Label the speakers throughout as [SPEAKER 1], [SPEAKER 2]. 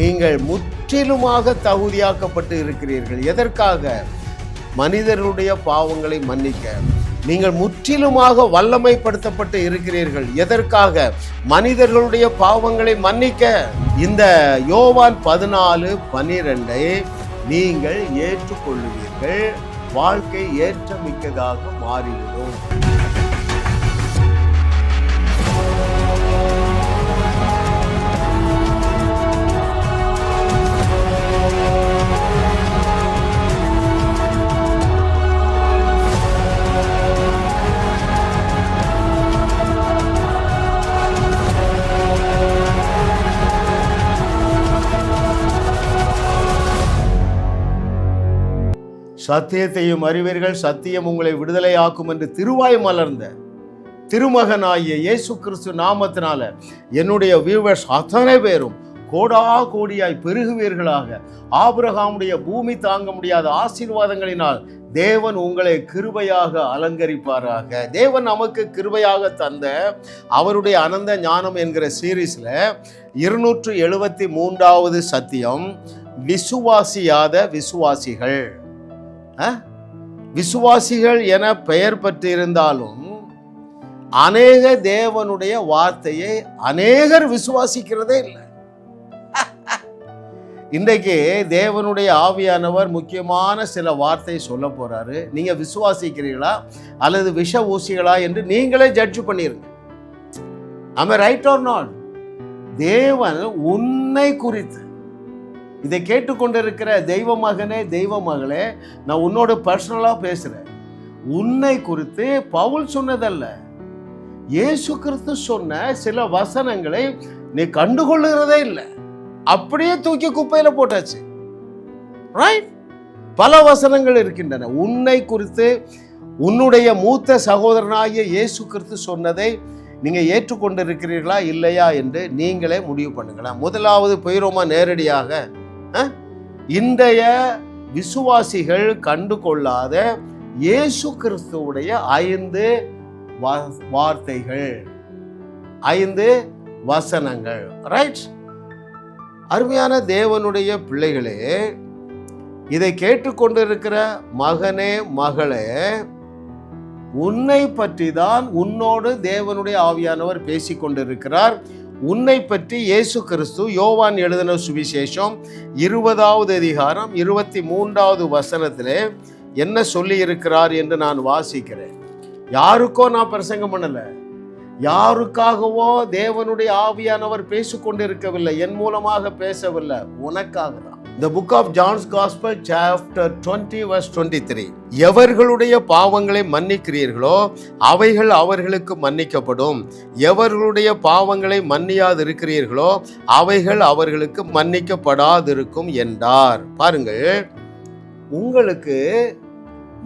[SPEAKER 1] நீங்கள் முற்றிலுமாக தகுதியாக்கப்பட்டு இருக்கிறீர்கள். எதற்காக? மனிதர்களுடைய பாவங்களை மன்னிக்க. நீங்கள் முற்றிலுமாக வல்லமைப்படுத்தப்பட்டு இருக்கிறீர்கள். எதற்காக? மனிதர்களுடைய பாவங்களை மன்னிக்க. இந்த யோவான் 14:12 நீங்கள் ஏற்றுக்கொள்ளுவீர்கள், வாழ்க்கை ஏற்றமிக்கதாக மாறிவிடும். சத்தியத்தையும் அறிவீர்கள், சத்தியம் உங்களை விடுதலையாக்கும் என்று திருவாய் மலர்ந்த திருமகனாகிய இயேசு கிறிஸ்து நாமத்தினால என்னுடைய வியூவர்ஸ் அத்தனை பேரும் கோடா கோடியாய் பெருகுவீர்களாக. ஆபிரகாமுடைய பூமி தாங்க முடியாத ஆசீர்வாதங்களினால் தேவன் உங்களை கிருபையாக அலங்கரிப்பாராக. தேவன் நமக்கு கிருபையாக தந்த அவருடைய அனந்த ஞானம் என்கிற சீரீஸ்ல 273வது சத்தியம், விசுவாசியாத விசுவாசிகள். விசுவாசிகள் என பெயர் பெற்றிருந்தாலும் அநேக தேவனுடைய வார்த்தையை அநேகர் விசுவாசிக்கிறதே இல்லை. இன்றைக்கு தேவனுடைய ஆவியானவர் முக்கியமான சில வார்த்தை சொல்ல போறாரு. நீங்க விசுவாசிக்கிறீர்களா அல்லது விஷ ஊசிகளா என்று நீங்களே ஜட்ஜ் பண்ணிருங்க. am I right or not? தேவன் உன்னை குறித்து, இதை கேட்டுக்கொண்டிருக்கிற தெய்வ மகனே தெய்வ மகளே, நான் உன்னோட பர்சனலா பேசுறேன். உன்னை குறித்து பவுல் சொன்னதல்ல, இயேசு கிறிஸ்து சொன்ன சில வசனங்களை நீ கண்டுகொள்ளுகிறதே இல்லை, அப்படியே தூக்கி குப்பையில போட்டாச்சு. ரைட்? பல வசனங்கள் இருக்கின்றன. உன்னை குறித்து உன்னுடைய மூத்த சகோதரனாகிய இயேசு கிறிஸ்து சொன்னதை நீங்க ஏற்றுக்கொண்டிருக்கிறீர்களா இல்லையா என்று நீங்களே முடிவு பண்ணுங்களா. முதலாவது போயிரோமா நேரடியாக, இன்றைய விசுவாசிகள் கண்டு கொள்ளாத இயேசு கிறிஸ்துவுடைய 5 வார்த்தைகள், 5 வசனங்கள். ரைட்? அருமையான தேவனுடைய பிள்ளைகளே, இதை கேட்டுக்கொண்டிருக்கிற மகனே மகளே, உன்னை பற்றி தான் உன்னோடு தேவனுடைய ஆவியானவர் பேசிக்கொண்டிருக்கிறார். உன்னை பற்றி இயேசு கிறிஸ்து யோவான் எழுதின சுவிசேஷம் 20வது அதிகாரம் 23வது வசனத்திலே என்ன சொல்லி இருக்கிறார் என்று நான் வாசிக்கிறேன். யாருக்கோ நான் பிரசங்கம் பண்ணல, யாருக்காகவோ தேவனுடைய ஆவியானவர் பேசிக்கொண்டிருக்கவில்லை, என் மூலமாக பேசவில்லை, உனக்காக தான். The book of John's Gospel chapter 20 verse 23. எவர்களுடைய பாவங்களை மன்னிக்கிறீர்களோ அவைகள் அவர்களுக்கு மன்னிக்கப்படும், எவர்களுடைய பாவங்களை மன்னியாதிருக்கிறீர்களோ அவைகள் அவர்களுக்கு மன்னிக்கப்படாதிருக்கும் என்றார். பாருங்கள், உங்களுக்கு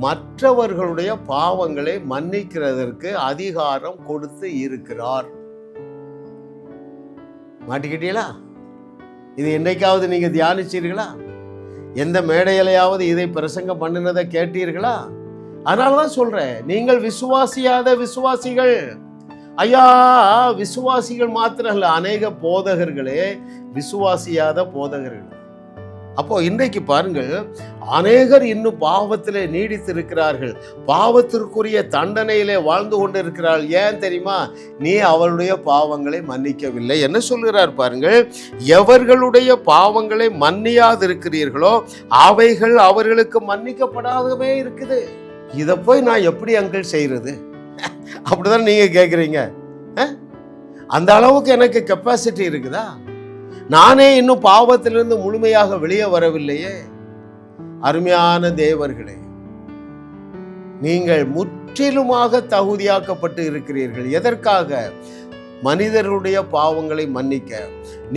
[SPEAKER 1] மற்றவர்களுடைய பாவங்களை மன்னிக்கிறதற்கு அதிகாரம் கொடுத்து இருக்கிறார். மாட்டிக்கிட்டீங்களா? இது என்றைக்காவது நீங்க தியானிச்சீர்களா? எந்த மேடையிலையாவது இதை பிரசங்கம் பண்ணினதை கேட்டீர்களா? அதனாலதான் சொல்றேன், நீங்கள் விசுவாசியாத விசுவாசிகள். ஐயா, விசுவாசிகள் மாத்திரம் இல்ல, அநேக போதகர்களே விசுவாசியாத போதகர்கள். அப்போ இன்றைக்கு பாருங்கள், அநேகர் இன்னும் பாவத்திலே நீடித்து இருக்கிறார்கள், பாவத்திற்குரிய தண்டனையிலே வாழ்ந்து கொண்டு இருக்கிறார்கள். ஏன் தெரியுமா? நீ அவருடைய பாவங்களை மன்னிக்கவில்லை. என்ன சொல்கிறார் பாருங்கள், எவர்களுடைய பாவங்களை மன்னியாதிருக்கிறீர்களோ அவைகள் அவர்களுக்கு மன்னிக்கப்படாதவே இருக்குது. இதை போய் நான் எப்படி அங்கிள் செய்யறது? அப்படிதான் நீங்க கேட்குறீங்க. அந்த அளவுக்கு எனக்கு கெப்பாசிட்டி இருக்குதா? நானே இன்னும் பாவத்திலிருந்து முழுமையாக வெளியே வரவில்லையே. அருமையான தேவர்களே, நீங்கள் முற்றிலுமாக தகுதியாக்கப்பட்டு இருக்கிறீர்கள். எதற்காக? மனிதர்களுடைய பாவங்களை மன்னிக்க.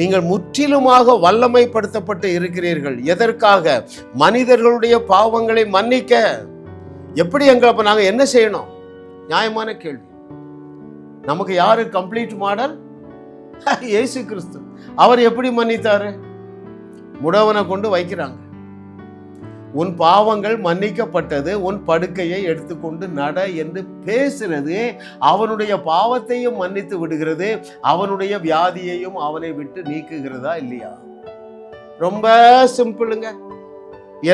[SPEAKER 1] நீங்கள் முற்றிலுமாக வல்லமைப்படுத்தப்பட்டு இருக்கிறீர்கள். எதற்காக? மனிதர்களுடைய பாவங்களை மன்னிக்க. எப்படி அப்ப நாங்க என்ன செய்யணும்? நியாயமான கேள்வி. நமக்கு யாரு கம்ப்ளீட் மாடல்? இயேசு கிறிஸ்து. அவர் எப்படி மன்னித்தாரு? முடவனை கொண்டு வைக்கிறாங்க, உன் பாவங்கள் மன்னிக்கப்பட்டது, உன் படுக்கையை எடுத்துக்கொண்டு நட என்று பேசுறது அவனுடைய பாவத்தையும் மன்னித்து விடுகிறது, அவனுடைய வியாதியையும் அவனை விட்டு நீக்குகிறதா இல்லையா? ரொம்ப சிம்பிளுங்க.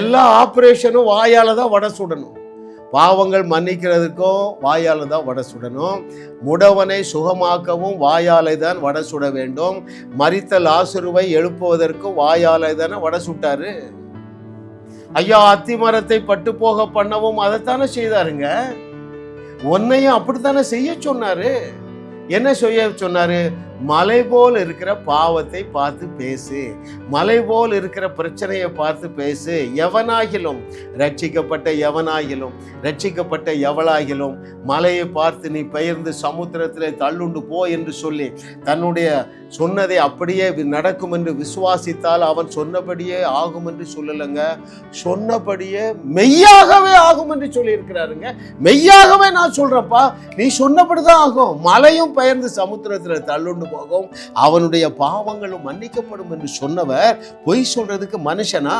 [SPEAKER 1] எல்லா ஆப்ரேஷனும் வாயால தான் வடை சுடணும். பாவங்கள் மன்னிக்கிறதுக்கும் வாயால தான் வடை சுடணும். முடவனை சுகமாக்கவும் வாயாலை தான் வடை சுட வேண்டும். மரித்த லாசருவை எழுப்புவதற்கும் வாயாலை தானே வடை சுட்டாரு. ஐயா, அத்தி மரத்தை பட்டு போக பண்ணவும் அதைத்தானே செய்தாருங்க. உன்னையும் அப்படித்தானே செய்ய சொன்னாரு. என்ன செய்ய சொன்னாரு? மலை போல் இருக்கிற பாவத்தை பார்த்து பேசு, மலை போல் இருக்கிற பிரச்சனையை பார்த்து பேசு. எவனாகிலும், ரட்சிக்கப்பட்ட எவனாகிலும், ரட்சிக்கப்பட்ட எவளாகிலும் மலையை பார்த்து நீ பெயர்ந்து சமுத்திரத்தில் தள்ளுண்டு போ என்று சொல்லி தன்னுடைய சொன்னதை அப்படியே நடக்கும் என்று விசுவாசித்தால் அவன் சொன்னபடியே ஆகும் என்று சொல்லலைங்க. சொன்னபடியே மெய்யாகவே ஆகும் என்று சொல்லி இருக்கிறாருங்க. மெய்யாகவே நான் சொல்றப்பா, நீ சொன்னபடிதான் ஆகும். மலையும் பெயர்ந்து சமுத்திரத்தில் தள்ளுண்டு போகும், அவனுடைய பாவங்களும் மன்னிக்கப்படும் என்று சொன்னவர் பொய் சொல்றதுக்கு மனுஷனா?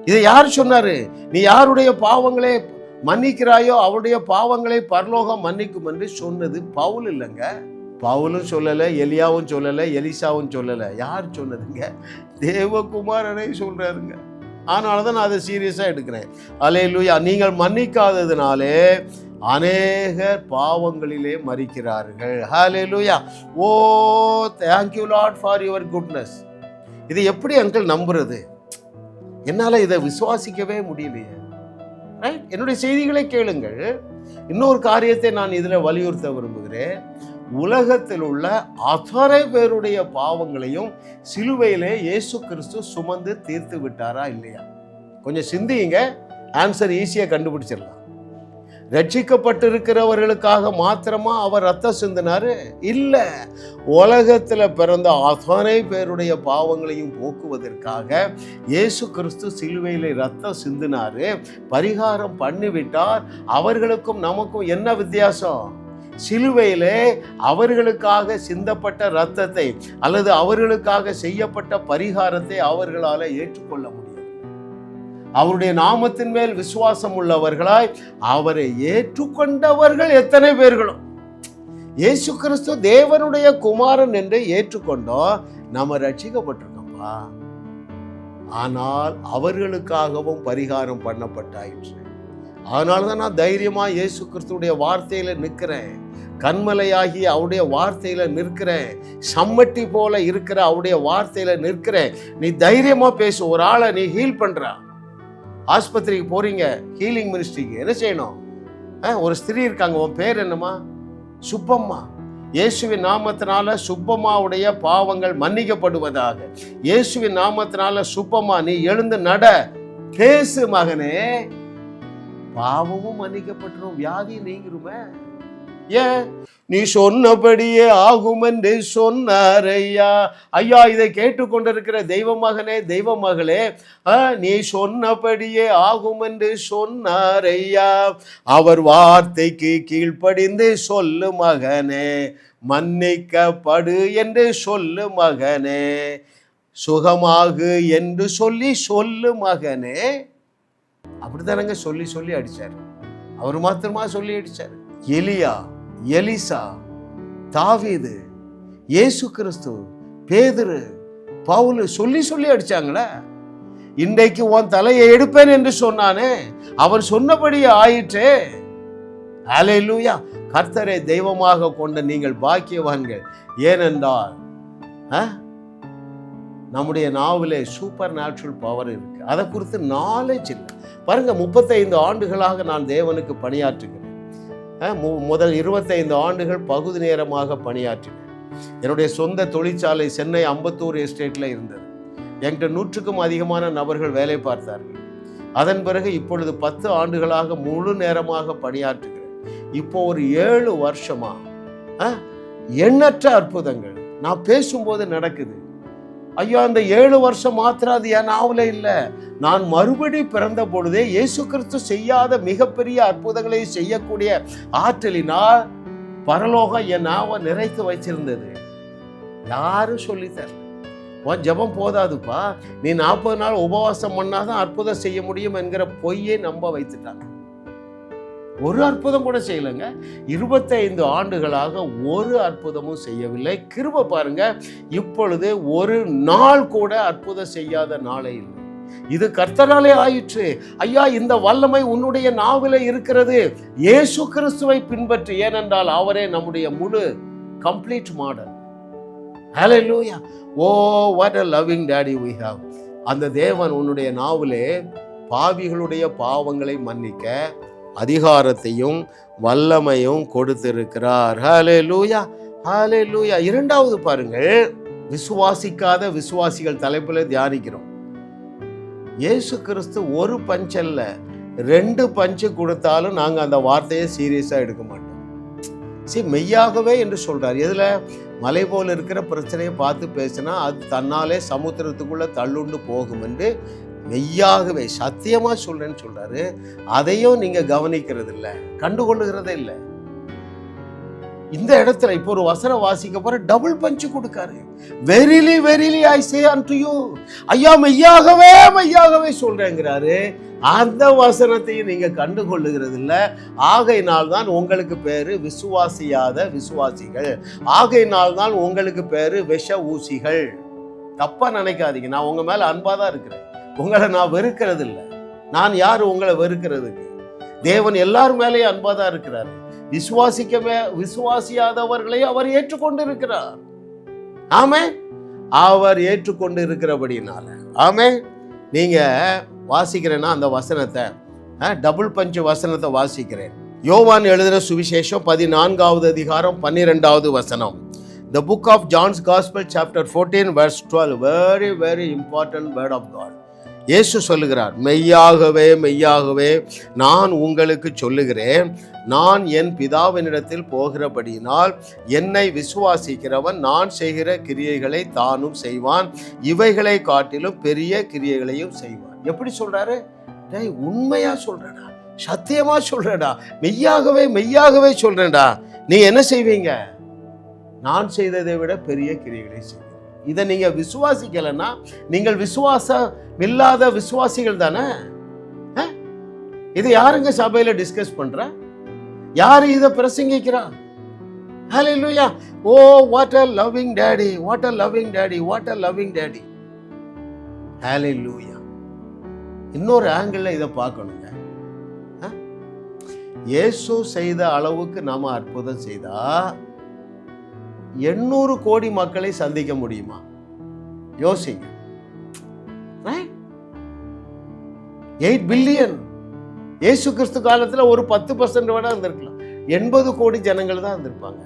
[SPEAKER 1] இதை யார் சொன்னாரு? நீ யாருடைய பாவங்களை மன்னிக்கிறாயோ அவருடைய பாவங்களை பரலோகம் மன்னிக்கும் என்று சொன்னது பவுல் இல்லைங்க. பவுலும் சொல்லலை, எலியாவும் சொல்லலை, எலிசாவும் சொல்லலை. யார் சொன்னதுங்க? தேவகுமாரனை சொல்றாருங்க. அதனாலதான் நான் அதை சீரியஸா எடுக்கிறேன். அல்லேலூயா. நீங்கள் மன்னிக்காததுனாலே அநேகர் பாவங்களிலே மரிக்கிறார்கள். ஹல்லேலூயா. ஓ, thank you Lord for your goodness. இதை எப்படி அங்கிள் நம்புறது? என்னால இதை விசுவாசிக்கவே முடியலையே. ரைட்? என்னுடைய செய்திகளை கேளுங்கள். இன்னொரு காரியத்தை நான் இதில் வலியுறுத்த விரும்புகிறேன். உலகத்தில் உள்ள அத்தனை பேருடைய பாவங்களையும் சிலுவையிலே இயேசு கிறிஸ்து சுமந்து தீர்த்து விட்டாரா இல்லையா? கொஞ்சம் சிந்திங்க, ஆன்சர் ஈஸியாக கண்டுபிடிச்சிடலாம். ரட்சிக்கப்பட்டிருக்கிறவர்களுக்காக மாத்திரமா அவர் ரத்தம் சிந்தினாரு? இல்ல, உலகத்துல பிறந்த அத்தனை பேருடைய பாவங்களையும் போக்குவதற்காக இயேசு கிறிஸ்து சிலுவையிலே ரத்தம் சிந்தினாரு. பரிகாரம் பண்ணிவிட்டார். அவர்களுக்கும் நமக்கும் என்ன வித்தியாசம்? சிலுவையிலே அவர்களுக்காக சிந்தப்பட்ட இரத்தத்தை அல்லது அவர்களுக்காக செய்யப்பட்ட பரிகாரத்தை அவர்களால் ஏற்றுக்கொள்ள முடியும். அவருடைய நாமத்தின் மேல் விசுவாசம் உள்ளவர்களாய் அவரை ஏற்றுக்கொண்டவர்கள் எத்தனை பேர்களும் இயேசு கிறிஸ்து தேவனுடைய குமாரன் என்று ஏற்றுக்கொண்டோம். நம்ம ரட்சிக்கப்பட்டிருக்கோம்பா. ஆனால் அவர்களுக்காகவும் பரிகாரம் பண்ணப்பட்டாயிற்று. அதனாலதான் நான் தைரியமா இயேசு கிறிஸ்துடைய வார்த்தையில நிற்கிறேன். கண்மலையாகி அவருடைய வார்த்தையில நிற்கிறேன். சம்மட்டி போல இருக்கிற அவருடைய வார்த்தையில நிற்கிறேன். நீ தைரியமா பேசு. ஒரு ஆளை நீ ஹீல் பண்ற, ஆஸ்பத்திரிக்கு போறீங்க, ஹீலிங் மினிஸ்ட்ரிக்கு என்ன செய்யணும்? ஒரு ஸ்திரீ இருக்காங்க, உன் பேர் என்னம்மா? சுப்பம்மா. இயேசுவின் நாமத்தினால சுப்பம்மாவுடைய பாவங்கள் மன்னிக்கப்படுவதாக. இயேசுவின் நாமத்தினால சுப்பம்மா நீ எழுந்து நட, பேசு மகனே, பாவமும் மன்னிக்கப்பட்டுரும், வியாதி நீங்கிருமே. ஏன்? நீ சொன்னபடியே ஆகும் என்று சொன்னார் ஐயா. ஐயா, இதை கேட்டுக்கொண்டிருக்கிற தெய்வ மகனே, தெய்வ மகளே, நீ சொன்னபடியே ஆகும் என்று சொன்னார் ஐயா. அவர் வார்த்தைக்கு கீழ்ப்படிந்து சொல்லு மகனே, மன்னிக்கப்படு என்று சொல்லு மகனே, சுகமாகு என்று சொல்லு மகனே. அப்படித்தானங்க சொல்லி சொல்லி அடிச்சார். அவர் மாத்திரமா சொல்லி அடிச்சார். எலியா, எலிசா, தாவீது, இயேசு கிறிஸ்து, பேதுரு, பவுல் சொல்லி சொல்லி அடிச்சாங்களே. இன்றைக்கு உன் தலையை எடுப்பேன் என்று சொன்னானே, அவர் சொன்னபடியே ஆயிற்றே. அல்லேலூயா. கர்த்தரை தெய்வமாக கொண்ட நீங்கள் பாக்கியவான்கள். ஏனென்றால் நம்முடைய நாவிலே சூப்பர் நேச்சுரல் பவர் இருக்கு. அதை குறித்து நாலேஜ் இல்லை. பாருங்க, 35 ஆண்டுகளாக நான் தேவனுக்கு பணியாற்றுகிறேன். முதல் 25 ஆண்டுகள் பகுதி நேரமாக பணியாற்றினேன். என்னுடைய சொந்த தொழிற்சாலை சென்னை அம்பத்தூர் எஸ்டேட்டில் இருந்தது. என்கிட்ட 100க்கும் அதிகமான நபர்கள் வேலை பார்த்தார்கள். அதன் பிறகு இப்பொழுது 10 ஆண்டுகளாக முழு நேரமாக பணியாற்றுகிறேன். இப்போ ஒரு 7 வருஷமா எண்ணற்ற அற்புதங்கள் நான் பேசும்போது நடக்குது. ஐயா, அந்த 7 வருஷம் மாத்திரம் அது என் நாவல இல்லை. நான் மறுபடி பிறந்த பொழுதே இயேசு கிறிஸ்து செய்யாத மிகப்பெரிய அற்புதங்களை செய்யக்கூடிய ஆற்றலினால் பரலோகம் என் நாவை நிறைத்து வச்சிருந்தது. யாரும் சொல்லித்தர உன் ஜபம் போதாதுப்பா, நீ 40 நாள் உபவாசம் பண்ணாதான் அற்புதம் செய்ய முடியும் என்கிற பொய்யை நம்ப வைத்துட்டாங்க. ஒரு அற்புதம் கூட செய்யலைங்க. 25 ஆண்டுகளாக ஒரு அற்புதமும் செய்யவில்லை. கிருபை பாருங்க, இப்பொழுது ஒரு நாள் கூட அற்புதம் செய்யாத நாளே இல்லை. இது கர்த்தராலே ஆயிற்று. ஐயா, இந்த வல்லமை உன்னுடைய நாவிலே இருக்கிறது. இயேசு கிறிஸ்துவை பின்பற்றி, ஏனென்றால் அவரே நம்முடைய முழு complete model. Hallelujah. Oh, what a loving daddy we have. அந்த தேவன் உன்னுடைய நாவிலே பாவிகளுடைய பாவங்களை மன்னிக்க அதிகாரத்தையும் வல்லமையும் கொடுத்திருக்கிறார். ஹல்லேலூயா, ஹல்லேலூயா. இரண்டாவது பாருங்கள், விசுவாசிக்காத விசுவாசிகள் தலைப்பில் தியானிக்கிறோம். இயேசு கிறிஸ்து ஒரு பஞ்ச் அல்ல, 2 பஞ்சு கொடுத்தாலும் நாங்கள் அந்த வார்த்தையை சீரியஸாக எடுக்க மாட்டோம். மெய்யாகவே என்று சொல்றார். எதுல? மலை போல இருக்கிற பிரச்சனையை பார்த்து பேசினா அது தன்னாலே சமுத்திரத்துக்குள்ள தள்ளுண்டு போகும் என்று மெய்யாகவே சத்தியமா சொல்றேன்னு சொல்றாரு. அதையும் நீங்க கவனிக்கிறது இல்லை, கண்டுகொள்ளுகிறதே இல்லை. இந்த இடத்துல இப்போ ஒரு வசனம் வாசிக்க போற, டபுள் பஞ்சு கொடுக்காரு. Verily verily I say unto you. ஐயா, மெய்யாகவே மெய்யாகவே சொல்றேங்கிறாரு. அந்த வசனத்தையும் நீங்க கண்டுகொள்ளுகிறது இல்லை. ஆகையினால் தான் உங்களுக்கு பேரு விசுவாசியாத விசுவாசிகள். ஆகையினால் தான் உங்களுக்கு பேரு விஷ ஊசிகள். தப்பா நினைக்காதீங்க. நான் உங்க மேல அன்பா தான் இருக்கிறேன். உங்களை நான் வெறுக்கிறது இல்லை. நான் யாரு உங்களை வெறுக்கிறதுக்கு? தேவன் எல்லாரும் மேலேயும் அன்பா தான் இருக்கிறார். விசுவாசியாதவர்களை அவர் ஏற்றுக்கொண்டு இருக்கிறார். ஆமே, அவர் ஏற்றுக்கொண்டு இருக்கிறபடினால. ஆமே, நீங்க வாசிக்கிறேன்னா அந்த வசனத்தை, டபுள் பஞ்சு வசனத்தை வாசிக்கிறேன். யோவான் எழுதின சுவிசேஷம் 14வது அதிகாரம் 12வது வசனம். The book of John's Gospel chapter 14 verse 12. Very very important word of God. இயேசு சொல்லுகிறார், மெய்யாகவே மெய்யாகவே நான் உங்களுக்கு சொல்லுகிறேன், நான் என் பிதாவினிடத்தில் போகிறபடியினால் என்னை விசுவாசிக்கிறவன் நான் செய்கிற கிரியைகளை தானும் செய்வான், இவைகளை காட்டிலும் பெரிய கிரியைகளையும் செய்வான். எப்படி சொல்றாரு? உண்மையா சொல்றேடா, சத்தியமா சொல்றேடா, மெய்யாகவே மெய்யாகவே சொல்றேன்டா. நீ என்ன செய்வீங்க? நான் செய்ததை விட பெரிய கிரியைகளை செய்வீங்க. இதை நீங்க விசுவாசிக்கலன்னா நீங்கள் விசுவாசம் இல்லாத விசுவாசிகள் தானே. இது யாருங்க சபையில டிஸ்கஸ் பண்ற? யாரு இதை பிரசங்கிக்கிறா? ஹல்லேலூயா. Oh, what a loving daddy, what a loving daddy, what a loving daddy. ஹல்லேலூயா. இன்னொரு ஆங்கிள் இதை பார்க்கணுங்க. இயேசு செய்த அளவுக்கு நாம அற்புதம் செய்தா 800 கோடி மக்களை சந்திக்க முடியுமா? யோசிங்க. 8 பில்லியன். இயேசு கிறிஸ்து காலத்தில் ஒரு 10% விட இருந்திருக்கலாம். 80 கோடி ஜனங்கள் தான் இருந்திருப்பாங்க.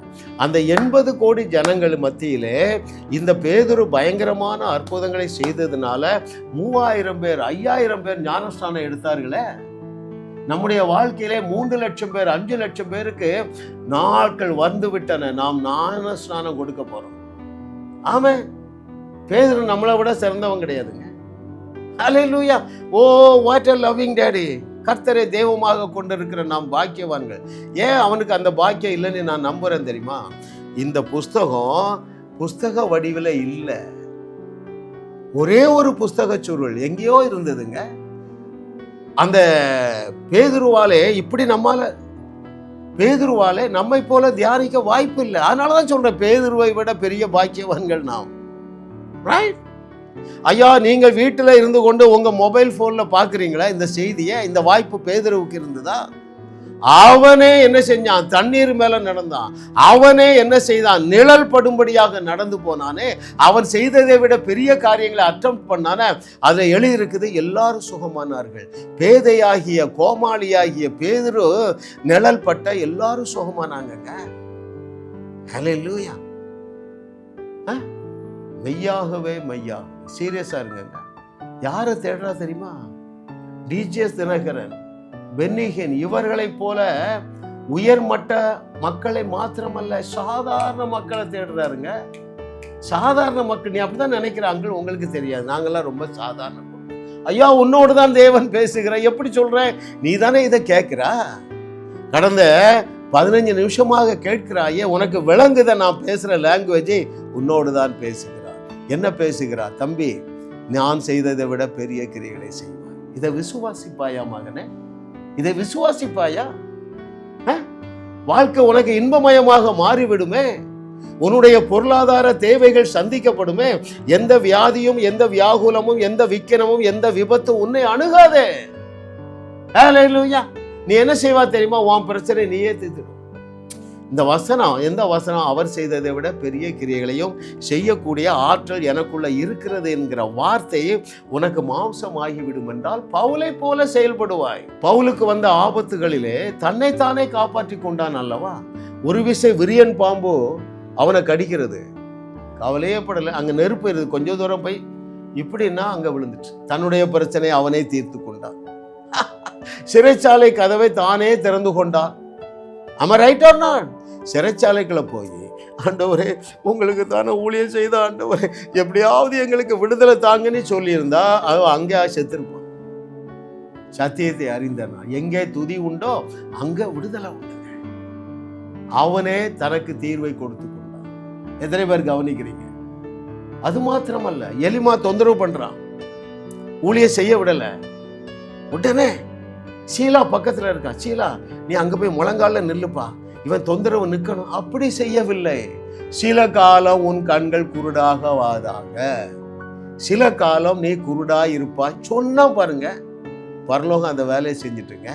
[SPEAKER 1] அந்த 80 கோடி ஜனங்கள் மத்தியிலே இந்த பேதுரு பயங்கரமான அற்புதங்களை செய்ததுனால 3000 பேர் 5000 பேர் ஞானஸ்நானம் எடுத்தார்களே. நம்முடைய வாழ்க்கையிலே 3 லட்சம் பேர் 5 லட்சம் பேருக்கு நாட்கள் வந்து விட்டன. நாம் ஞானஸ்நானம் கொடுக்க போறோம். ஆமே, பேதுரு நம்மளை விட சிறந்தவன் கிடையாதுங்க. ஹல்லேலூயா. Oh, what a loving daddy. கர்த்தரை தெய்வமாக கொண்டிருக்கிற நாம் பாக்கியவான்கள். ஏன் அவனுக்கு அந்த பாக்கியம் இல்லைன்னு நான் நம்புறேன் தெரியுமா? இந்த புஸ்தக வடிவில் இல்லை. ஒரே ஒரு புஸ்தக சுருள் எங்கேயோ இருந்ததுங்க. அந்த பேதுருவாலே பேதுருவாலே நம்மை போல தியானிக்க வாய்ப்பு இல்லை. அதனாலதான் சொல்றேன், பேதுருவை விட பெரிய பாக்கியவான்கள் நாம். ரைட்? ஐயா, நீங்கள் வீட்டில் இருந்து கொண்டு உங்க மொபைல் போன்ல பாக்குறீங்களா இந்த செய்தியை? இந்த வாய்ப்பு பேதுருவுக்கு இருந்ததா? அவனே என்ன செஞ்சான்? தண்ணீர் மேல நடந்தான். அவனே என்ன செய்தான்? நிழல் படும்படியாக நடந்து போனானே. அவன் செய்ததை விட பெரிய காரியங்களை அட்டம் பண்ணானே. அதுல எழுதியிருக்குது, எல்லாரும் சுகமானார்கள். பேதையாகிய கோமாளியாகிய பேதுரு நிழல் பட்ட எல்லாரும் சுகமானாங்க. ஹல்லேலூயா. மெய்யாகவே மெய்யா. சீரியஸா இருங்க. யாரை தேடுறா தெரியுமா? டிஜிஎஸ் தினகரன், பென்னிகன், இவர்களை போல உயர்மட்ட மக்களை மாத்திரமல்ல, சாதாரண மக்களை தேடுறாருங்க. சாதாரண மக்கள். நீ அப்படிதான் நினைக்கிறாங்க, உங்களுக்கு தெரியாது. நாங்கெல்லாம் ரொம்ப சாதாரண. ஐயா, உன்னோடு தான் தேவன் பேசுகிற. எப்படி சொல்ற? நீ தானே இதை கேட்கிறா. கடந்த 15 நிமிஷமாக கேட்கிறாயே, உனக்கு விளங்குத நான் பேசுற லாங்குவேஜை? உன்னோடு தான் பேசுகிறார். என்ன பேசுகிறார்? தம்பி, நான் செய்ததை விட பெரிய கிரியைகளை செய்வார். இதை விசுவாசிப்பாயா மகனே? இதை விசுவாசிப்பாயா? வாழ்க்கை உனக்கு இன்பமயமாக மாறிவிடுமே. உன்னுடைய பொருளாதார தேவைகள் சந்திக்கப்படுமே. எந்த வியாதியும், எந்த வியாகுலமும், எந்த விக்கினமும், எந்த விபத்தும் உன்னை அணுகாதே. ஹல்லேலூயா. நீ என்ன செய்வா தெரியுமா? உன் பிரச்சனை நீயே தீர்த்துடும். இந்த வசனம், எந்த வசனம்? அவர் செய்ததை விட பெரிய கிரியைகளையும் செய்யக்கூடிய ஆற்றல் எனக்குள்ள இருக்கிறது என்கிற வார்த்தையை உனக்கு மாம்சமாகிவிடும் என்றால் பவுலை போல செயல்படுவாய். பவுலுக்கு வந்த ஆபத்துகளிலே தன்னைத்தானே காப்பாற்றி கொண்டான் அல்லவா? ஒரு விசை விரியன் பாம்பு அவனை கடிக்கிறது, கவலையே படலை. அங்க நெருப்பு இருக்குது, கொஞ்சம் தூரம் போய் இப்படின்னா அங்க விழுந்துட்டு தன்னுடைய பிரச்சனை அவனே தீர்த்து கொண்டான். சிறைச்சாலை கதவை தானே திறந்து கொண்டான். ஆமா, ரைட் ஆர் நாட்? சிறைச்சாலைக்குள்ள போய், ஆண்டவரே உங்களுக்கு தானே ஊழியம் செய்த ஆண்டவரே, எப்படியாவது எங்களுக்கு விடுதலை தாங்கன்னு சொல்லியிருந்தா அவன் அங்கே செத்துருப்பான். சத்தியத்தை அறிந்தனா எங்கே துதி உண்டோ அங்க விடுதலை உண்டு. அவனே தனக்கு தீர்வை கொடுத்து கொண்டான். எத்தனை பேர் கவனிக்கிறீங்க? அது மாத்திரமல்ல, எலிமா தொந்தரவு பண்றான், ஊழியம் செய்ய விடல. உடனே சீலா பக்கத்துல இருக்கா, சீலா நீ அங்க போய் முழங்கால நில்லுப்பா, இவன் தொந்தரவு நிற்கணும். அப்படி செய்யவில்லை. சில காலம் உன் கண்கள் குருடாகவாதாக, சில காலம் நீ குருடா இருப்பா சொன்னா பாருங்க, பரலோகம் அந்த வேலையை செஞ்சுட்டுங்க.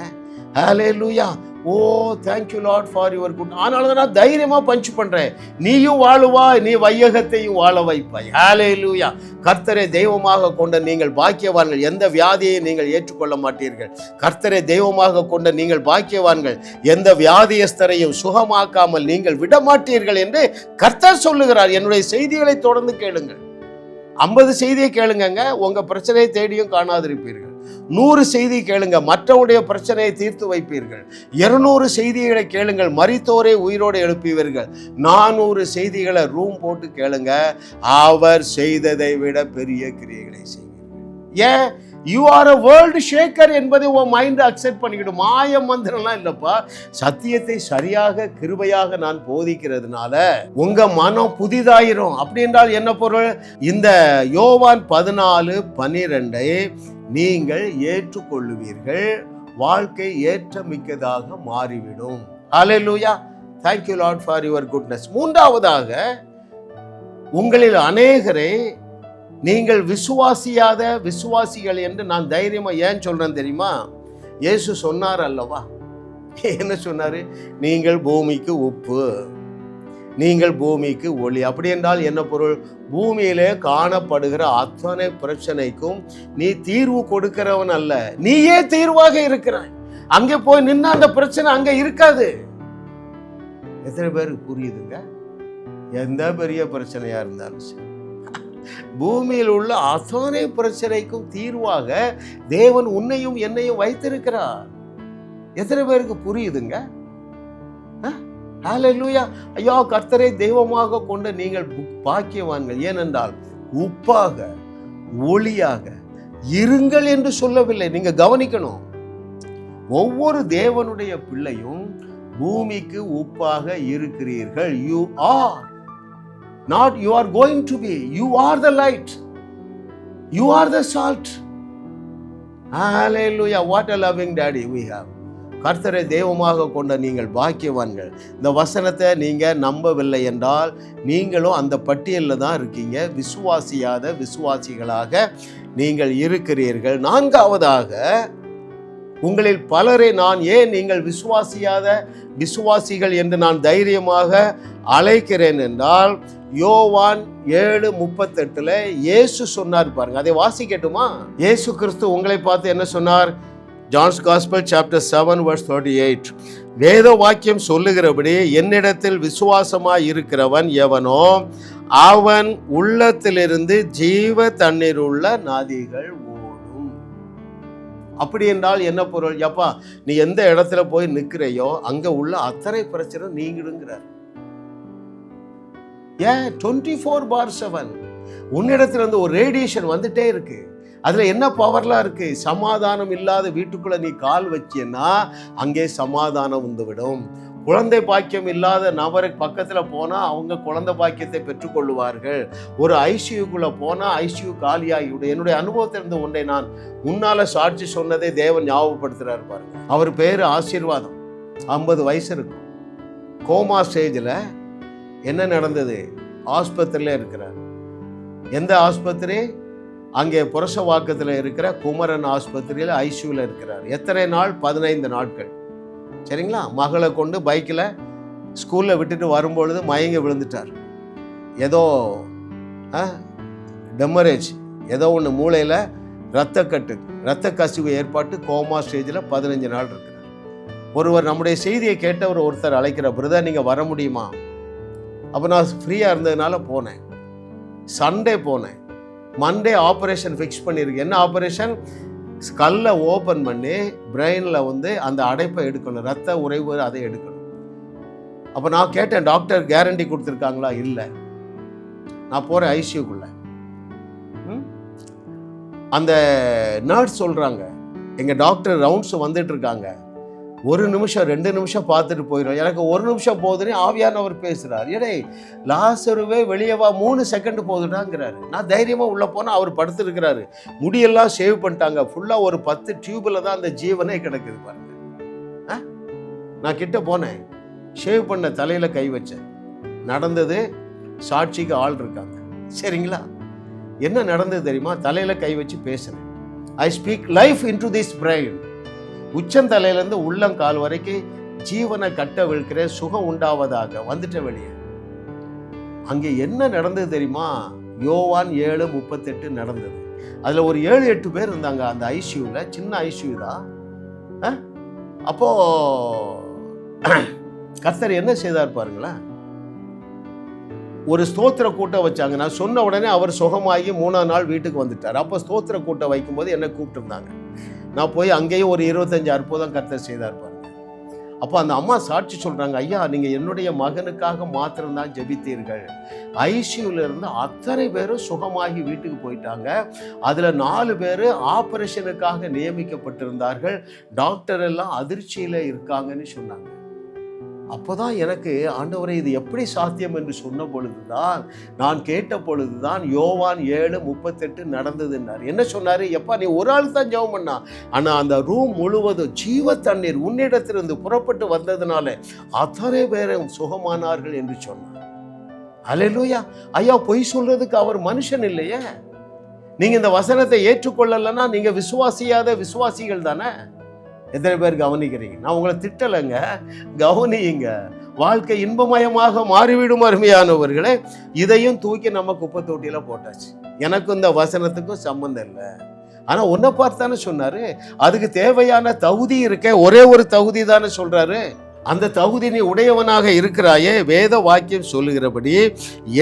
[SPEAKER 1] Hallelujah. Oh thank you Lord for your good. ஆனால தான் நான் தைரியமா பஞ்ச் பண்றேன். நீயும் வாழுவாய், நீ வையகத்தையும் வாழ வைப்பாய். ஹல்லேலூயா. கர்த்தரை தெய்வமாக கொண்ட நீங்கள் பாக்கியவான்கள். எந்த வியாதியை நீங்கள் ஏற்றுக்கொள்ள மாட்டீர்கள். கர்த்தரை தெய்வமாக கொண்ட நீங்கள் பாக்கியவான்கள். எந்த வியாதியஸ்தரையும் சுகமாக்காமல் நீங்கள் விட மாட்டீர்கள் என்று கர்த்தர் சொல்லுகிறார். என்னுடைய செய்திகளை தொடர்ந்து கேளுங்கள். 50 செய்தியை கேளுங்க, உங்க பிரச்சனையை தேடியும் காணாதிருப்பீர்கள். 100 செய்தி கேளுங்க, மற்றவருடைய பிரச்சனையை தீர்த்து வைப்பீர்கள். 200 செய்திகளை கேளுங்கள், மரித்தோரை உயிரோடு எழுப்புவீர்கள். 400 செய்திகளை ரூம் போட்டு கேளுங்க, அவர் செய்ததை விட பெரிய கிரியைகளை செய்வீர்கள். ஏன்? You are a world Shekar என்பதை உன் மைண்ட் அக்செப்ட் பண்ணிக்கிடும். மாய மந்திரம்லாம் இல்லப்பா, சத்தியத்தை சரியாக கிருபையாக நான் போதிக்கிறதுனால உங்க மனம் புதிதாயிரும். அப்படி என்றால் என்ன பொருள்? இந்த யோவான் 14:12 நீங்கள் ஏற்றுக்கொள்ளுவீர்கள், வாழ்க்கை ஏற்றமிக்கதாக மாறிவிடும். ஹல்லேலூயா. thank you lord for your goodness. மூன்றாவதாக, உங்களில் அநேகரை நீங்கள் விசுவாசியாத விசுவாசிகள் என்று நான் தைரியமா ஏன் சொல்றேன் தெரியுமா? இயேசு சொன்னார் அல்லவா? என்ன சொன்னாரு? நீங்கள் பூமிக்கு உப்பு, நீங்கள் பூமிக்கு ஒளி. அப்படி என்றால் என்ன பொருள்? பூமியிலே காணப்படுகிற அத்தனை பிரச்சனைக்கும் நீ தீர்வு கொடுக்கிறவன் அல்ல, நீயே தீர்வாக இருக்கிறாய். அங்கே போய் நின்னா அந்த பிரச்சனை அங்க இருக்காது. எத்தனை பேருக்கு புரியுதுங்க? எந்த பெரிய பிரச்சனையா இருந்தாலும் சரி, பூமியில் உள்ள அத்தனை பிரச்சனைக்கும் தீர்வாக தேவன் உன்னையும் என்னையும் வைத்திருக்கிறார். எத்தனை பேருக்கு புரியுதுங்க? ஹல்லேலூயா. ஐயா, கர்த்தரை தெய்வமாக கொண்ட நீங்கள் பாக்கியவான்கள். ஏனென்றால் உப்பாக ஒளியாக இருங்கள் என்று சொல்லவில்லை. நீங்க கவனிக்கணும், ஒவ்வொரு தேவனுடைய பிள்ளையும் பூமிக்கு உப்பாக இருக்கிறீர்கள். You are not you are going to be, you are the light, you are the salt. Hallelujah. What a loving daddy we have. கர்த்தரை தெய்வமாக கொண்ட நீங்கள் பாக்கியவான்கள். இந்த வசனத்தை நீங்க நம்பவில்லை என்றால் நீங்களும் அந்த பட்டியலில் தான் இருக்கீங்க. விசுவாசியாத விசுவாசிகளாக நீங்கள் இருக்கிறீர்கள். நான்காவதாக, உங்களில் பலரை நான் ஏன் நீங்கள் விசுவாசியாத விசுவாசிகள் என்று நான் தைரியமாக அழைக்கிறேன் என்றால், யோவான் 7:38 இயேசு சொன்னார் பாருங்க. அதை வாசிக்கட்டுமா? இயேசு கிறிஸ்து உங்களை பார்த்து என்ன சொன்னார்? John's gospel chapter 7:38. வேத வாக்கியம் சொல்லுகிறபடி என்னிடத்தில் விசுவாசமாய் இருக்கிறவன் எவனோ அவன் உள்ளத்திலிருந்து ஜீவ தண்ணீர் உள்ள நதிகள் ஓடும். அப்படி என்றால் என்ன பொருள்? எப்பா, நீ எந்த இடத்துல போய் நிற்கிறையோ அங்க உள்ள அத்தனை பிரச்சனை நீங்கிடுங்கிறார். ஏன்? 24/7 உன்னிடத்திலிருந்து ஒரு ரேடியேஷன் வந்துட்டே இருக்கு. அதுல என்ன பவர்லாம் இருக்கு? சமாதானம் இல்லாத வீட்டுக்குள்ள நீ கால் வச்சியன்னா அங்கே சமாதானம் வந்துவிடும். குழந்தை பாக்கியம் இல்லாத நபருக்கு பக்கத்துல போனா அவங்க குழந்தை பாக்கியத்தை பெற்றுக்கொள்வார்கள். ஒரு ஐசியூக்குள்ள போனா ஐசியூ காலியாகிவிடும். என்னுடைய அனுபவத்திலிருந்து ஒன்றை நான் முன்னால சாட்சி சொன்னதை தேவன் ஞாபகப்படுத்துறாரு பாருங்க. அவர் பேரு ஆசீர்வாதம். 50 வயசு இருக்கும். கோமா ஸ்டேஜில். என்ன நடந்தது? ஆஸ்பத்திரியில் இருக்கிறார். எந்த ஆஸ்பத்திரி? அங்கே புரசவாக்கத்தில் இருக்கிற குமரன் ஆஸ்பத்திரியில் ஐசியூவில் இருக்கிறார். எத்தனை நாள்? 15 நாட்கள். சரிங்களா? மகளை கொண்டு பைக்கில் ஸ்கூலில் விட்டுட்டு வரும்பொழுது மயங்கி விழுந்துட்டார். ஏதோ டெமரேஜ், ஏதோ ஒன்று மூளையில் இரத்த கசிவு ஏற்பட்டு கோமா ஸ்டேஜில் 15 நாள் இருக்கிறார். ஒருவர் நம்முடைய செய்தியை கேட்டவர் ஒருத்தர் அழைக்கிற, பிரதர் நீங்கள் வர முடியுமா? அப்போ நான் ஃப்ரீயாக இருந்ததுனால போனேன். சண்டே போனேன். மண்டே ஆப்ரேஷன் ஃபிக்ஸ் பண்ணியிருக்கு. என்ன ஆப்ரேஷன்? ஸ்கல்லை ஓப்பன் பண்ணி பிரெயினில் அந்த அடைப்பை எடுக்கணும், ரத்த உறைவு அதை எடுக்கணும். அப்போ நான் கேட்டேன், டாக்டர் கேரண்டி கொடுத்துருக்காங்களா? இல்லை. நான் போகிறேன் ஐசியூக்குள்ள. அந்த நர்ஸ் சொல்கிறாங்க, எங்கள் டாக்டர் ரவுண்ட்ஸ் வந்துட்டு இருக்காங்க, 1 நிமிஷம் 2 நிமிஷம் பார்த்துட்டு போயிடும். எனக்கு 1 நிமிஷம் போகுதுன்னு ஆவியானவர் பேசுகிறார். ஏடே லாசருவே வெளியே வா, 3 செகண்ட் போகுதுடாங்கிறாரு. நான் தைரியமாக உள்ளே போனால் அவர் படுத்துருக்கிறாரு. முடியெல்லாம் ஷேவ் பண்ணிட்டாங்க. ஃபுல்லாக ஒரு 10 டியூபில் தான் அந்த ஜீவனே கிடக்குது பாருங்க. நான் கிட்ட போனேன், ஷேவ் பண்ண தலையில் கை வச்சேன். நடந்தது சாட்சிக்கு ஆள் இருக்காங்க. சரிங்களா? என்ன நடந்தது தெரியுமா? தலையில் கை வச்சு பேசுகிறேன். I speak life into this brain. உச்சந்தலையிலேருந்து உள்ளங்கால் வரைக்கும் ஜீவனை கட்ட விழுக்கிற, சுகம் உண்டாவதாக. வந்துட்ட வெளியே. அங்கே என்ன நடந்தது தெரியுமா? யோவான் 7:38 நடந்தது. அதில் ஒரு 7-8 பேர் இருந்தாங்க அந்த ஐசியூவில். சின்ன ஐசியூ தான். அப்போ கர்த்தர் என்ன செய்தார் பாருங்களேன். ஒரு ஸ்தோத்திர கூட்டம் வச்சாங்க. நான் சொன்ன உடனே அவர் சுகமாகி 3ஆம் நாள் வீட்டுக்கு வந்துட்டார். அப்போ ஸ்தோத்திர கூட்டம் வைக்கும்போது என்னை கூப்பிட்டுருந்தாங்க. நான் போய் அங்கேயும் ஒரு 25 அற்புதம் கர்த்தர் செய்தார் பாருங்க. அப்போ அந்த அம்மா சாட்சி சொல்கிறாங்க, ஐயா நீங்கள் என்னுடைய மகனுக்காக மாத்திரம்தான் ஜெபித்தீர்கள். ஐசியூவில் இருந்து அத்தனை பேரும் சுகமாகி வீட்டுக்கு போயிட்டாங்க. அதில் 4 பேர் ஆப்ரேஷனுக்காக நியமிக்கப்பட்டிருந்தார்கள். டாக்டர் எல்லாம் அதிர்ச்சியில் இருக்காங்கன்னு சொன்னாங்க. அப்போதான் எனக்கு, ஆண்டவரே இது எப்படி சாத்தியம் என்று சொன்ன பொழுதுதான், நான் கேட்ட பொழுதுதான் யோவான் 7:38 நடந்ததுன்னார். என்ன சொன்னார்? எப்பா நீ ஒரு ஆள் தான் ஜெபம் பண்ணா, ஆனால் அந்த ரூம் முழுவதும் ஜீவ தண்ணீர் உன்னிடத்திலிருந்து புறப்பட்டு வந்ததுனால அத்தனை பேரும் சுகமானார்கள் என்று சொன்னார். அல்லேலூயா. ஐயா பொய் சொல்றதுக்கு அவர் மனுஷன் இல்லையே. நீங்க இந்த வசனத்தை ஏற்றுக்கொள்ளலைன்னா நீங்க விசுவாசிகள் தானே. எத்தனை பேர் கவனிக்கிறீங்க? நான் உங்களை திட்டலைங்க, கவனியுங்க. வாழ்க்கை இன்பமயமாக மாறிவிடும் அருமையானவர்களே. இதையும் தூக்கி நம்ம குப்பை தொட்டியில போட்டாச்சு. எனக்கும் இந்த வசனத்துக்கும் சம்பந்தம் இல்லை. ஆனா உன்னை பார்த்து தானே சொன்னாரு. அதுக்கு தேவையான தகுதி இருக்க, ஒரே ஒரு தகுதி தானே சொல்றாரு. அந்த தகுதி நீ உடையவனாக இருக்கிறாயே. வேத வாக்கியம் சொல்லுகிறபடி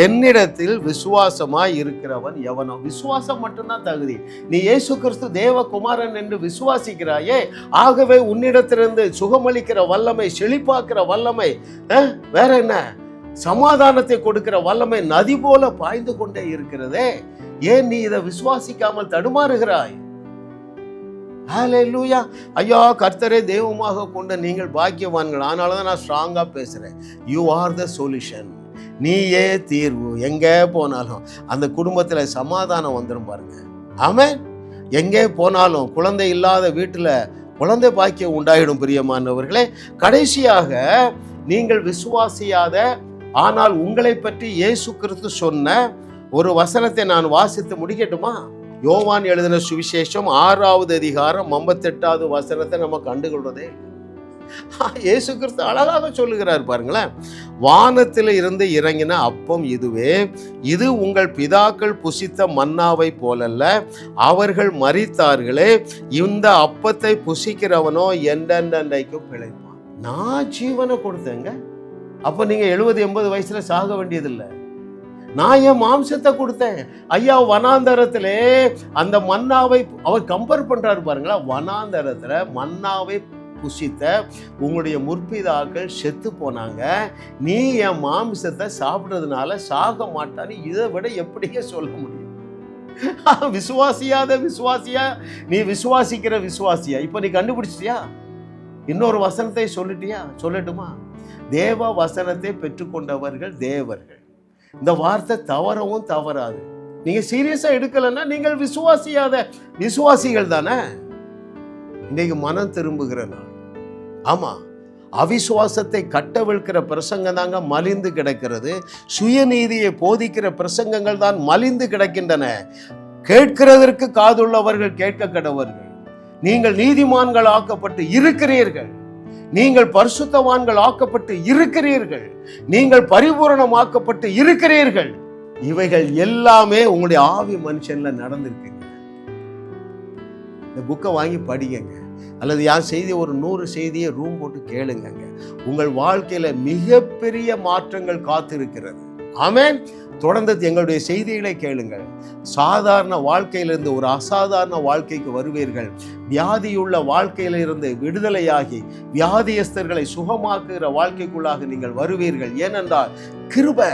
[SPEAKER 1] என்னிடத்தில் விசுவாசமாய் இருக்கிறவன் எவனோ. விசுவாசம் மட்டும்தான் தகுதி. நீ இயேசு கிறிஸ்து தேவகுமாரன் என்று விசுவாசிக்கிறாயே, ஆகவே உன்னிடத்திலிருந்து சுகமளிக்கிற வல்லமை, செழிப்பாக்குற வல்லமை, வேற என்ன, சமாதானத்தை கொடுக்கிற வல்லமை நதி போல பாய்ந்து கொண்டே இருக்கிறதே. ஏன் நீ இதை விசுவாசிக்காமல் தடுமாறுகிறாய்? ஹல்லேலூயா. ஐயா கர்த்தரே தெய்வமாக கொண்ட நீங்கள் பாக்கியவான்கள். அதனால தான் நான் ஸ்ட்ராங்காக பேசுகிறேன். You are the solution. நீயே தீர்வு. எங்கே போனாலும் அந்த குடும்பத்தில் சமாதானம் வந்துடும் பாருங்க. ஆமென். எங்கே போனாலும் குழந்தை இல்லாத வீட்டில் குழந்தை பாக்கியம் உண்டாயிடும் பிரியமானவர்களே. கடைசியாக நீங்கள் விசுவாசியாத, ஆனால் உங்களை பற்றி இயேசு கிறிஸ்து சொன்ன ஒரு வசனத்தை நான் வாசித்து முடிக்கட்டுமா? யோவான் எழுதின சுவிசேஷம் 6வது அதிகாரம் 58வது வசனத்தை நம்ம கண்டுகொள்றதே. இயேசு கிறிஸ்து அழகாக சொல்லுகிறார் பாருங்களேன். வானத்தில் இருந்து இறங்கின அப்பம் இதுவே, இது உங்கள் பிதாக்கள் புசித்த மன்னாவை போலல்ல, அவர்கள் மரித்தார்களே, இந்த அப்பத்தை புசிக்கிறவனோ என்றென்றைக்கும் பிழைப்பான். நான் ஜீவனை கொடுத்தேங்க. அப்ப நீங்க 70-80 வயசுல சாக வேண்டியதில்லை. நான் என் மாம்சத்தை கொடுத்தேன். ஐயா வனாந்தரத்திலே அந்த மன்னாவை அவர் கம்பேர் பண்றாரு பாருங்களா. வனாந்தரத்துல மன்னாவை புசித்த உங்களுடைய முற்பிதாக்கள் செத்து போனாங்க. நீ என் மாம்சத்தை சாப்பிட்றதுனால சாக மாட்டான்னு இதை விட எப்படியே சொல்ல முடியும்? விசுவாசியா நீ விசுவாசிக்கிற விசுவாசியா? இப்ப நீ கண்டுபிடிச்சிட்டியா? இன்னொரு வசனத்தை சொல்லிட்டியா? சொல்லட்டுமா? தேவ வசனத்தை பெற்றுக்கொண்டவர்கள் தேவர்கள். இந்த வார்த்தை தவறவும் தவறாது. நீங்க சீரியஸா எடுக்கலன்னா நீங்கள் விசுவாசிகள் தானே. இன்னைக்கு மனம் திரும்புகிற நாள். ஆமா, அவிசுவாசத்தை கட்டவிழ்க்கிற பிரசங்கம் தாங்க மலிந்து கிடக்கிறது. சுயநீதியை போதிக்கிற பிரசங்கங்கள் தான் மலிந்து கிடக்கின்றன. கேட்கிறதற்கு காதுள்ளவர்கள் கேட்க கடவர்கள். நீங்கள் நீதிமான்கள் ஆக்கப்பட்டு இருக்கிறீர்கள், நீங்கள் பரிசுத்தவான்கள் ஆக்கப்பட்டு இருக்கிறீர்கள், நீங்கள் பரிபூரணமாக்கப்பட்டு இருக்கிறீர்கள். இவைகள் எல்லாமே உங்களுடைய ஆவி மனுஷன்ல நடந்திருக்குங்க. இந்த புக்கை வாங்கி படிங்க, அல்லது யார் செய்தி ஒரு 100 செய்தியை ரூம் போட்டு கேளுங்க. உங்கள் வாழ்க்கையில மிகப்பெரிய மாற்றங்கள் காத்திருக்கிறது. ஆமென். தொடர்ந்து எங்களுடைய செய்திகளை கேளுங்கள். சாதாரண வாழ்க்கையிலிருந்து ஒரு அசாதாரண வாழ்க்கைக்கு வருவீர்கள். வியாதியுள்ள வாழ்க்கையிலிருந்து விடுதலையாகி வியாதியஸ்தர்களை சுகமாக்குகிற வாழ்க்கைக்குள்ளாக நீங்கள் வருவீர்கள். ஏனென்றால் கிருபை,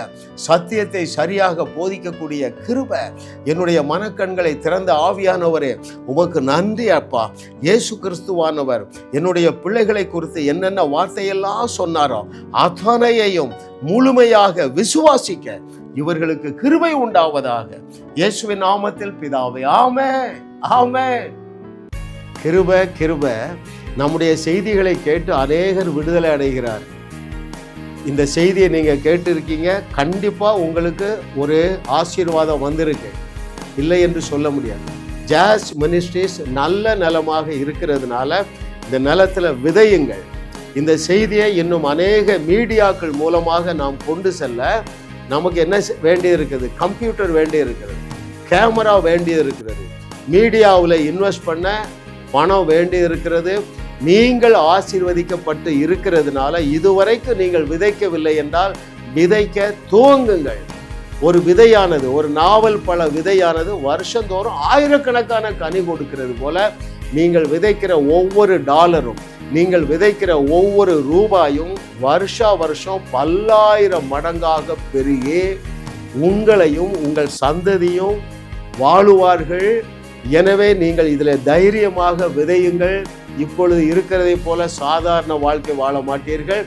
[SPEAKER 1] சத்தியத்தை சரியாக போதிக்கக்கூடிய கிருபை. என்னுடைய மனக்கண்களை திறந்த ஆவியானவரே, உமக்கு நன்றி அப்பா. இயேசு கிறிஸ்துவானவர் என்னுடைய பிள்ளைகளை குறித்து என்னென்ன வார்த்தையெல்லாம் சொன்னாரோ அத்தனையையும் முழுமையாக விசுவாசிக்க இவர்களுக்கு கிருபை உண்டாவதாக. இயேசுவின் நாமத்தில் பிதாவே, ஆமென், ஆமென். கிருபை, கிருபை. நம்முடைய செய்திகளை கேட்டு அநேகர் விடுதலை அடைகிறார். இந்த செய்தியை நீங்க கேட்டிருக்கீங்க. கண்டிப்பா உங்களுக்கு ஒரு ஆசீர்வாதம் வந்திருக்கு, இல்லை என்று சொல்ல முடியாது. ஜாஸ் மினிஸ்ட்ரிஸ் நல்ல நிலமாக இருக்கிறதுனால இந்த நிலத்துல விதையுங்கள். இந்த செய்தியை இன்னும் அநேக மீடியாக்கள் மூலமாக நாம் கொண்டு செல்ல நமக்கு என்ன வேண்டியது இருக்குது? கம்ப்யூட்டர் வேண்டியது இருக்கிறது, கேமரா வேண்டியது இருக்கிறது, மீடியாவில் இன்வெஸ்ட் பண்ண பணம் வேண்டியது இருக்கிறது. நீங்கள் ஆசீர்வதிக்கப்பட்டு இருக்கிறதுனால இதுவரைக்கும் நீங்கள் விதைக்கவில்லை என்றால் விதைக்க துவங்குங்கள். ஒரு விதையானது, ஒரு நாவல் பழ விதையானது வருஷந்தோறும் ஆயிரக்கணக்கான கனி கொடுக்கிறது போல நீங்கள் விதைக்கிற ஒவ்வொரு டாலரும், நீங்கள் விதைக்கிற ஒவ்வொரு ரூபாயும் வருஷா வருஷம் பல்லாயிரம் மடங்காக பெருகி உங்களையும் உங்கள் சந்ததியும் வாழுவார்கள். எனவே நீங்கள் இதில் தைரியமாக விதையுங்கள். இப்பொழுது இருக்கிறதை போல சாதாரண வாழ்க்கை வாழ மாட்டீர்கள்.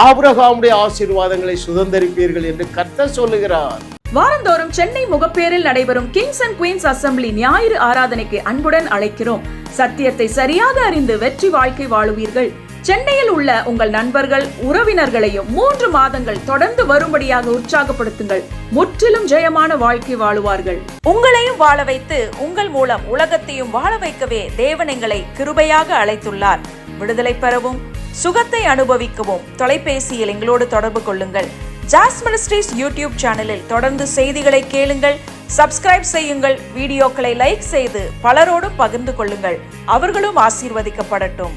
[SPEAKER 1] ஆபிரகாமுடைய ஆசீர்வாதங்களை சுதந்தரிப்பீர்கள் என்று கர்த்தர் சொல்லுகிறார்.
[SPEAKER 2] வாரந்தோறும் சென்னை முகப்பேரில் நடைபெறும் கிங்ஸ் அண்ட் குயின்ஸ் அசெம்பிளி ஞாயிறு ஆராதனைக்கு அன்புடன் அழைக்கிறோம். சத்தியத்தை சரியாக அறிந்து வெற்றி வாழ்க்கை வாழுவீர்கள். சென்னையில் உள்ள உங்கள் நண்பர்கள், உறவினர்களையும் 3 மாதங்கள் தொடர்ந்து வரும்படியாக உற்சாகப்படுத்துங்கள். முற்றிலும் ஜெயமான வாழ்க்கை வாழுவார்கள். உங்களையும் வாழ வைத்து உங்கள் மூலம் உலகத்தையும் வாழ வைக்கவே தேவன் எங்களை கிருபையாக அழைத்துள்ளார். விடுதலை பெறவும் சுகத்தை அனுபவிக்கவும் தொலைபேசியில் எங்களோடு தொடர்பு கொள்ளுங்கள். ஜாஸ் மினிஸ்ட்ரீஸ் யூடியூப் சேனலில் தொடர்ந்து செய்திகளை கேளுங்கள். சப்ஸ்கிரைப் செய்யுங்கள். வீடியோக்களை லைக் செய்து பலரோடு பகிர்ந்து கொள்ளுங்கள். அவர்களும் ஆசீர்வதிக்கப்படட்டும்.